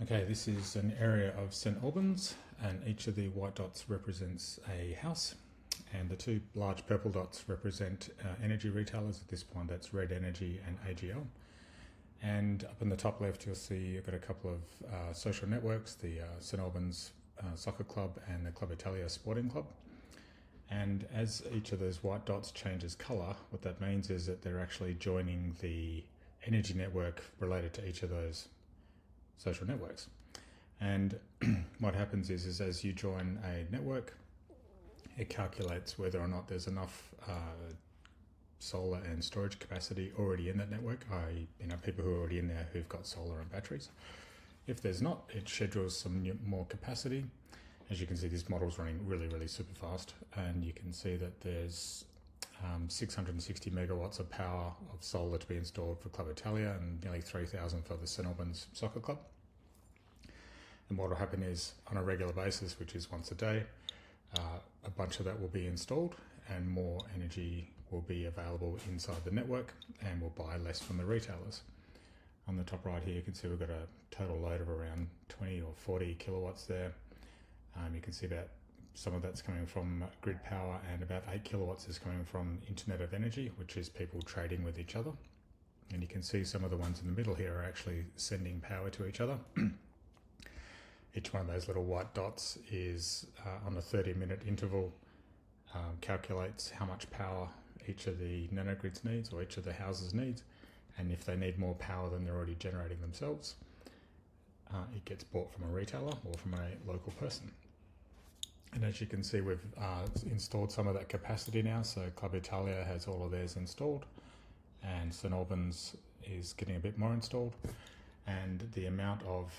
Okay, this is an area of St Albans, and each of the white dots represents a house, and the two large purple dots represent energy retailers. At this point, that's Red Energy and AGL. And up in the top left, you'll see you've got a couple of social networks, the St Albans Soccer Club and the Club Italia Sporting Club. And as each of those white dots changes colour, what that means is that they're actually joining the energy network related to each of those social networks. And what happens is as you join a network, it calculates whether or not there's enough solar and storage capacity already in that network, i.e. people who are already in there who've got solar and batteries. If there's not, it schedules some more capacity. As you can see, this model's running really super fast, and you can see that there's 660 megawatts of power of solar to be installed for Club Italia and nearly 3,000 for the St Albans Soccer Club. And what will happen is, on a regular basis, which is once a day, a bunch of that will be installed and more energy will be available inside the network, and we'll buy less from the retailers. On the top right here, you can see we've got a total load of around 20 or 40 kilowatts there. You can see that some of that's coming from grid power, and about 8 kilowatts is coming from Internet of Energy, which is people trading with each other. And you can see some of the ones in the middle here are actually sending power to each other. Each one of those little white dots is on a 30-minute interval, calculates how much power each of the nanogrids needs, or each of the houses needs. And if they need more power than they're already generating themselves, it gets bought from a retailer or from a local person. And as you can see, we've installed some of that capacity now. So Club Italia has all of theirs installed, and St Albans is getting a bit more installed. And the amount of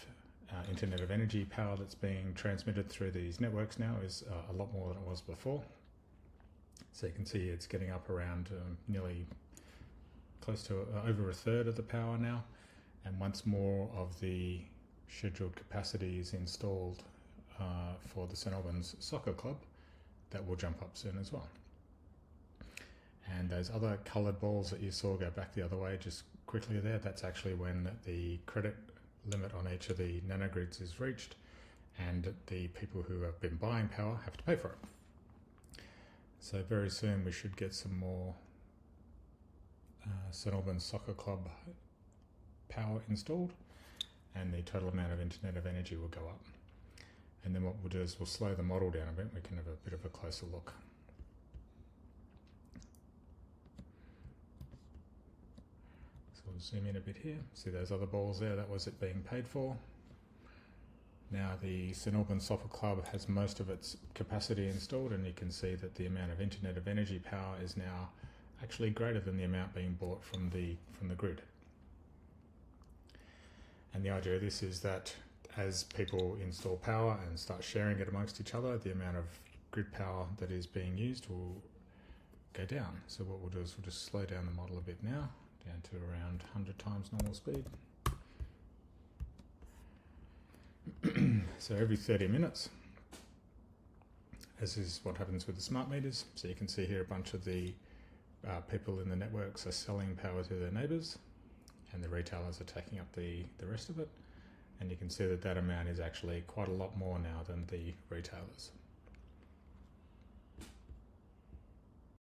Internet of Energy power that's being transmitted through these networks now is a lot more than it was before. So you can see it's getting up around nearly close to over a third of the power now. And once more of the scheduled capacity is installed for the St Albans Soccer Club, that will jump up soon as well. And those other coloured balls that you saw go back the other way just quickly there, that's actually when the credit limit on each of the nanogrids is reached, and the people who have been buying power have to pay for it. So very soon we should get some more St Albans Soccer Club power installed, and the total amount of Internet of Energy will go up. And then what we'll do is we'll slow the model down a bit. We can have a bit of a closer look. So we'll zoom in a bit here. See those other balls there? That was it being paid for. Now the St Albans Soccer Club has most of its capacity installed, and you can see that the amount of Internet of Energy power is now actually greater than the amount being bought from the grid. And the idea of this is that as people install power and start sharing it amongst each other, the amount of grid power that is being used will go down. So what we'll do is we'll just slow down the model a bit now, down to around 100 times normal speed. So every 30 minutes, as is what happens with the smart meters. So you can see here a bunch of the people in the networks are selling power to their neighbours, and the retailers are taking up the rest of it. And you can see that that amount is actually quite a lot more now than the retailers.